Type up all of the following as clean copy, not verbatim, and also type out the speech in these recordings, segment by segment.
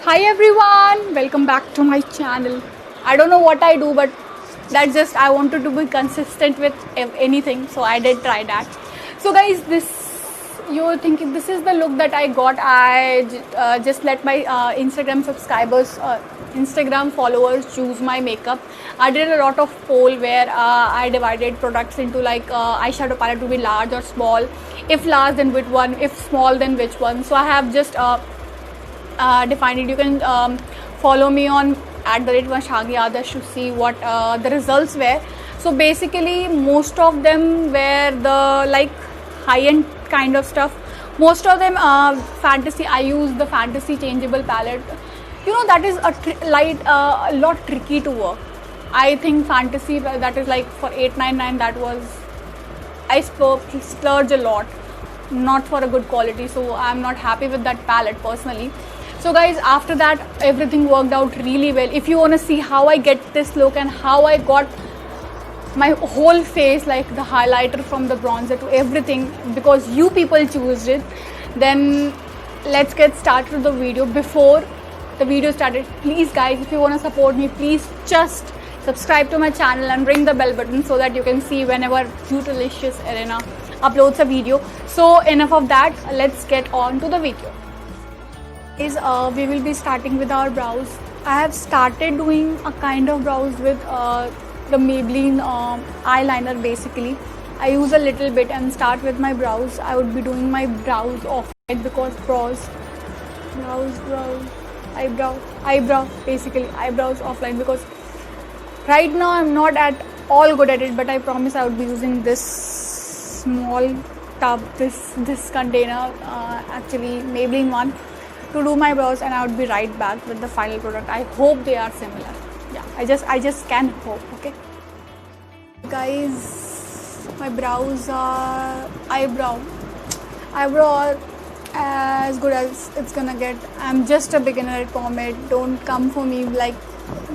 Hi everyone, welcome back to my channel. I don't know what I do, but that's just I wanted to be consistent with anything, so I did try that. So guys, this you're thinking this is the look that I got. I just let my Instagram subscribers, Instagram followers choose my makeup. I did a lot of poll where I divided products into like eyeshadow palette to be large or small. If large, then which one? If small, then which one? So I have just defined it. You can follow me on @Vashagi Adarsh to see what the results were. So basically, most of them were the like high-end kind of stuff. Most of them fantasy. I use the fantasy changeable palette. You know that is a lot tricky to work. I think fantasy that is like for 899. That was I splurge a lot, not for a good quality. So I'm not happy with that palette personally. So guys, after that everything worked out really well. If you want to see how I get this look and how I got my whole face, like the highlighter from the bronzer to everything, because you people choose it, then let's get started with the video. Before the video started, please guys, if you want to support me, please just subscribe to my channel and ring the bell button so that you can see whenever Beautylicious Arena uploads a video. So enough of that, let's get on to the video. Is we will be starting with our brows. I have started doing a kind of brows with the Maybelline eyeliner. Basically I use a little bit and start with my brows. I would be doing my brows off because eyebrow basically eyebrows offline, because right now I'm not at all good at it, but I promise I would be using this small tub, this container, actually Maybelline one, to do my brows, and I would be right back with the final product. I hope they are similar. Yeah, I just can hope. Okay guys, my brows are eyebrow are as good as it's gonna get. I'm just a beginner at pomade. Don't come for me like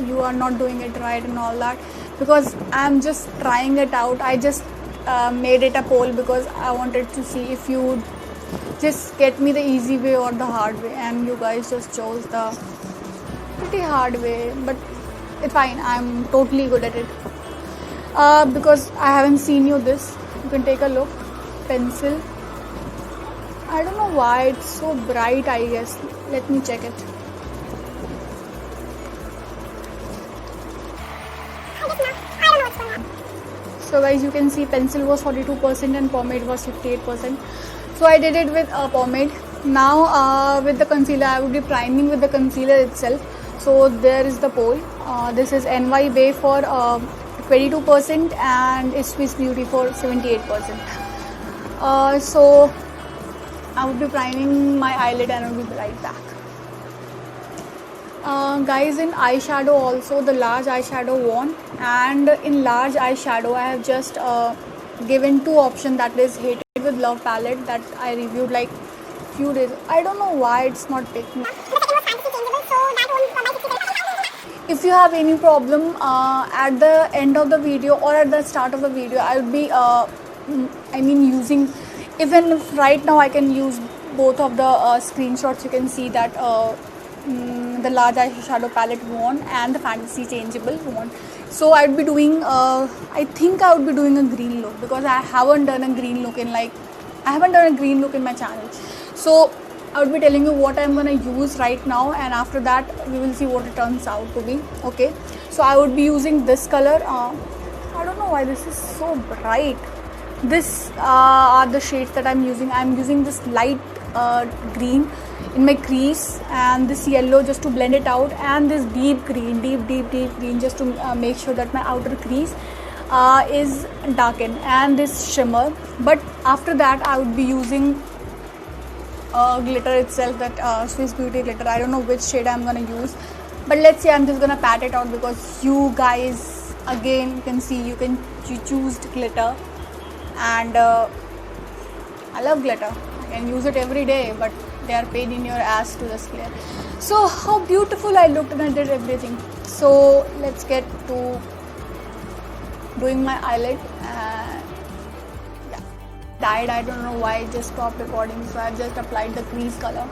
you are not doing it right and all that, because I'm just trying it out. I just made it a poll because I wanted to see if you would just get me the easy way or the hard way, and you guys just chose the pretty hard way, but it's fine. I'm totally good at it because I haven't seen you this. You can take a look. Pencil, I don't know why it's so bright. I guess let me check it. So guys, you can see pencil was 42% and pomade was 58%. So I did it with pomade. Now with the concealer, I would be priming with the concealer itself. So there is the poll. This is NY Bay for 22% and Swiss Beauty for 78%. So I would be priming my eyelid and I will be right back. Guys, in eyeshadow also, the large eyeshadow won, and in large eyeshadow I have just given two options, that is Hated with Love palette that I reviewed like few days. I don't know why it's not taking. If you have any problem at the end of the video or at the start of the video, I would be using, even if right now I can use both of the screenshots. You can see that the large eyeshadow palette won and the fantasy changeable won. So I would be doing I think I would be doing a green look, because I haven't done a green look in my channel. So I would be telling you what I'm gonna use right now, and after that we will see what it turns out to be. Okay, so I would be using this color. I don't know why this is so bright. This are the shades that I'm using. I'm using this light green in my crease, and this yellow just to blend it out, and this deep green just to make sure that my outer crease is darkened, and this shimmer. But after that I would be using glitter itself, that Swiss Beauty glitter. I don't know which shade I'm gonna use, but let's say I'm just gonna pat it out, because you guys, again, you can see you choose glitter, and I love glitter. I can use it every day, but they are pain in your ass to just clear. So how beautiful I looked, and I did everything. So let's get to doing my eyelid. Yeah, died. I don't know why I just stopped recording. So I've just applied the crease color.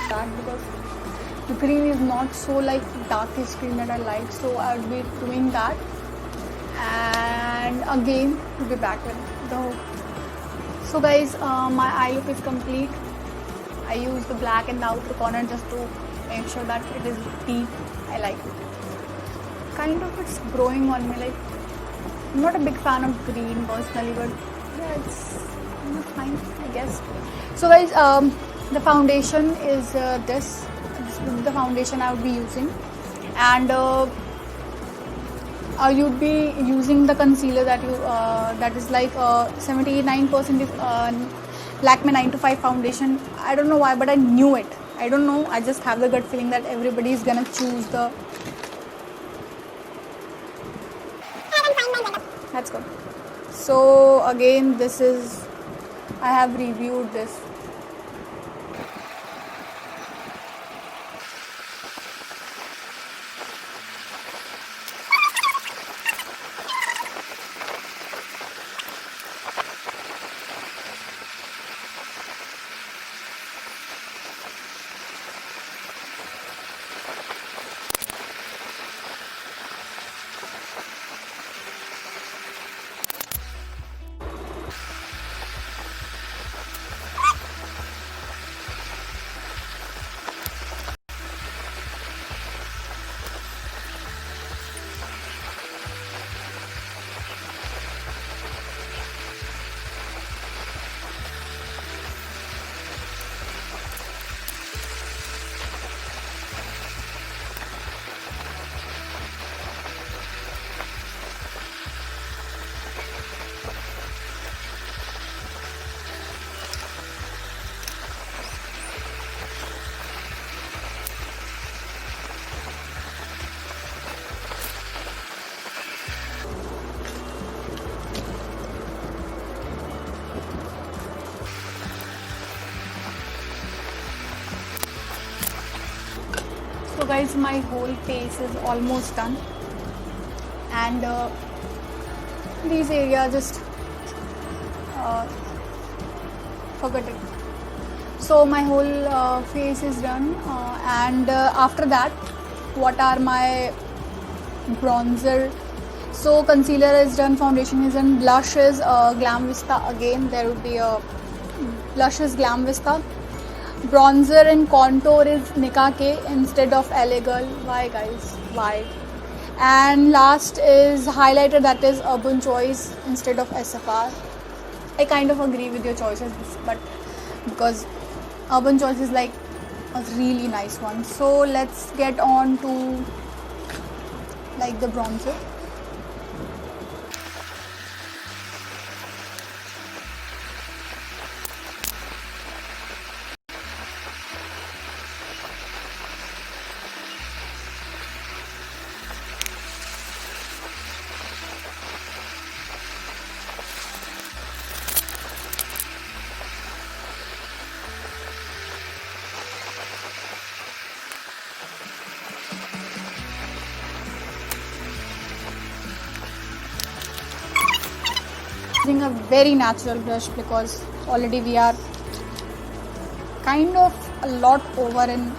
that because the green is not so like darkish green that I like, so I would be doing that. And again we'll be back with the so guys, my eye look is complete. I use the black in the outer corner just to make sure that it is deep. I like it. Kind of it's growing on me. Like I'm not a big fan of green personally, but yeah, it's fine, I guess. So guys, the foundation is this. This is the foundation I would be using, and you'd be using the concealer that is like 79% is Lakme 9 to 5 foundation. I don't know why, but I knew it. I don't know. I just have the gut feeling that everybody is gonna choose the. That's good. So again, this is. I have reviewed this. So guys, my whole face is almost done, and these areas just forget it. So my whole face is done, and after that, what are my bronzer? So concealer is done, foundation is done, blush is Glam Vista. Again, there would be a blush is Glam Vista. Bronzer and contour is Nika K instead of LA Girl. Why guys? Why? And last is highlighter, that is Urban Choice instead of SFR. I kind of agree with your choices, but because Urban Choice is like a really nice one. So let's get on to like the bronzer. Using a very natural brush because already we are kind of a lot over in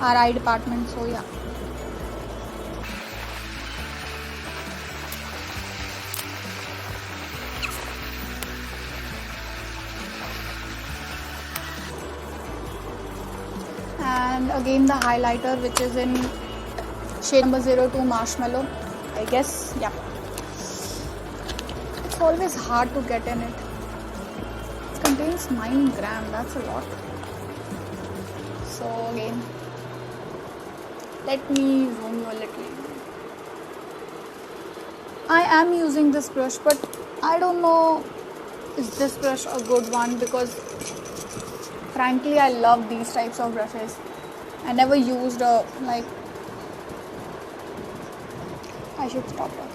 our eye department, so yeah. And again the highlighter, which is in shade number 02 Marshmallow, I guess. Yeah, it's always hard to get in it. It contains 9 grams, that's a lot. So again, let me zoom you a little. I am using this brush, but I don't know is this brush a good one, because frankly I love these types of brushes. I never used a like. I should stop talking.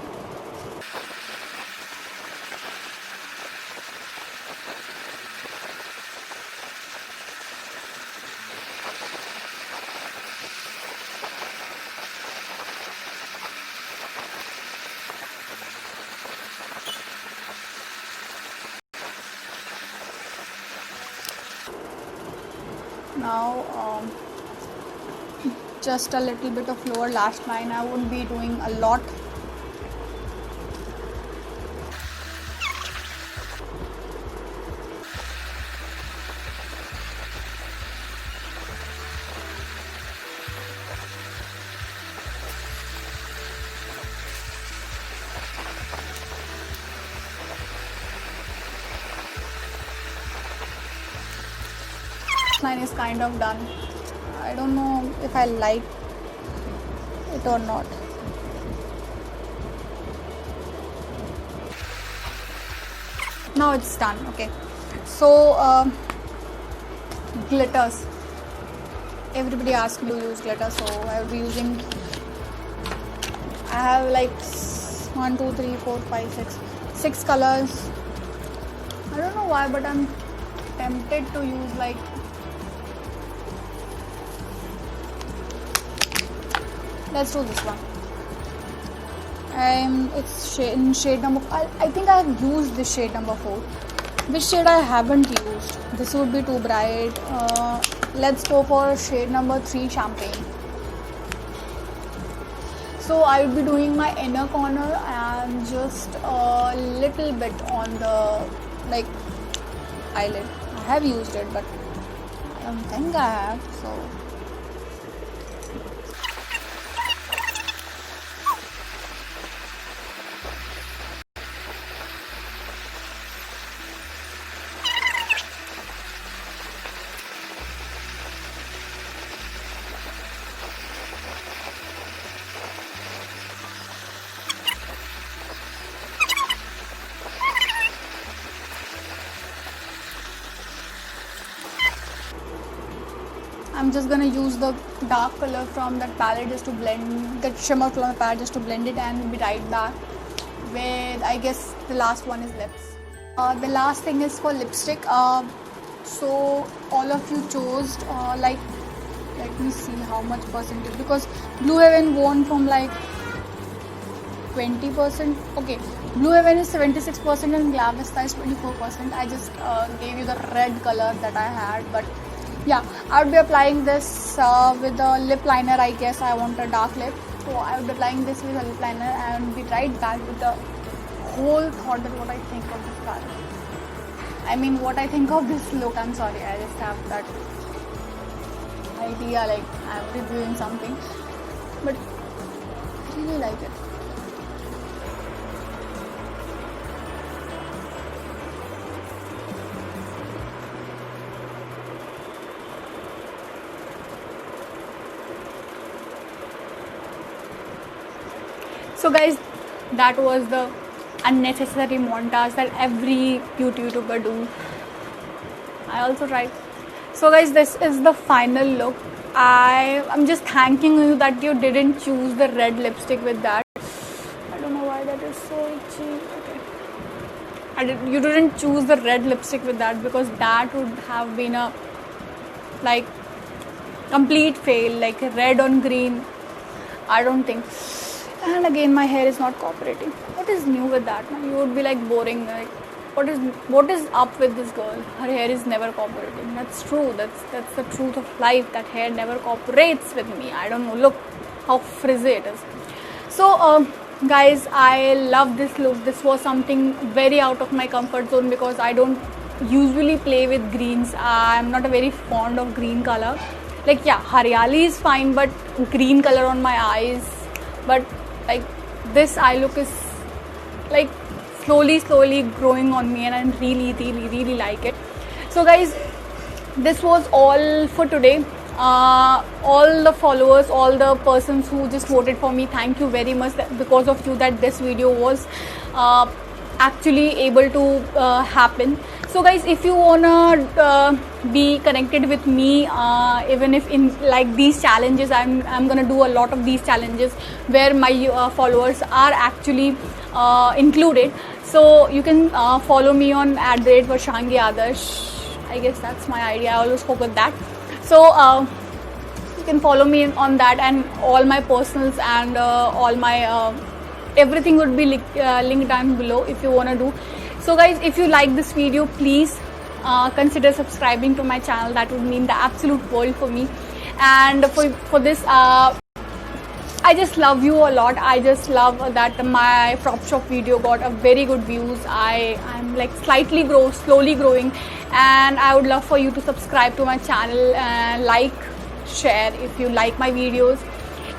now just a little bit of lower lash line. I won't be doing a lot. Line is kind of done. I don't know if I like it or not. Now it's done. Okay, so glitters. Everybody asked me to use glitter, so I will be using. I have like 1, 2, 3, 4, 5, 6 colors. I don't know why, but I'm tempted to use like. Let's do this one. It's in shade number. I think I have used this shade number 4. Which shade I haven't used? This would be too bright. Let's go for shade number 3, champagne. So I would be doing my inner corner and just a little bit on the eyelid. I have used it, but I don't think I have. So. I'm just gonna use the dark color from that palette just to blend, that shimmer from the palette just to blend it, and be right back with, I guess the last one is lips. The last thing is for lipstick. So all of you chose let me see how much percentage, because Blue Heaven won from like 20%. Okay, Blue Heaven is 76% and Glam Vista is 24%. I just gave you the red color that I had, but yeah, I would be applying this with a lip liner. I guess I want a dark lip, so I would be applying this with a lip liner and be right back with the whole thought that what I think of this palette. I mean, what I think of this look. I'm sorry, I just have that idea like I'm reviewing something, but I really like it. So guys, that was the unnecessary montage that every beauty YouTuber do. I also tried. So guys, this is the final look. I'm just thanking you that you didn't choose the red lipstick with that. I don't know why that is so itchy. Okay. You didn't choose the red lipstick with that, because that would have been a complete fail, like red on green. I don't think. And again, my hair is not cooperating. What is new with that? You would be like boring. Like, what is up with this girl? Her hair is never cooperating. That's true. That's the truth of life. That hair never cooperates with me. I don't know. Look how frizzy it is. So guys, I love this look. This was something very out of my comfort zone, because I don't usually play with greens. I'm not a very fond of green color. Like, yeah, Haryali is fine, but green color on my eyes. But like this eye look is like slowly growing on me, and I really like it. So guys, this was all for today. All the followers, all the persons who just voted for me, thank you very much. Because of you that this video was actually able to happen. So guys, if you wanna be connected with me, even if in like these challenges, I'm gonna do a lot of these challenges where my followers are actually included. So you can follow me on @Varshangi Adarsh. I guess that's my idea. I always hope with that. So you can follow me on that, and all my personals and all my everything would be linked down below if you want to do. So guys, if you like this video, please consider subscribing to my channel. That would mean the absolute world for me. And for this, I just love you a lot. I just love that my prop shop video got a very good views. I'm like slowly growing, and I would love for you to subscribe to my channel and like, share if you like my videos.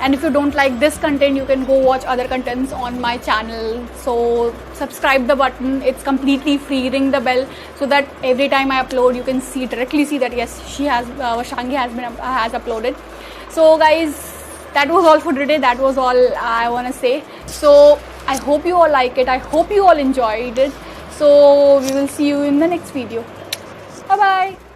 And if you don't like this content, you can go watch other contents on my channel. So subscribe the button, it's completely free. Ring the bell so that every time I upload, you can directly see that yes, Vashangi has uploaded. So guys, that was all for today. That was all I want to say. So I hope you all like it. I hope you all enjoyed it. So we will see you in the next video. Bye bye.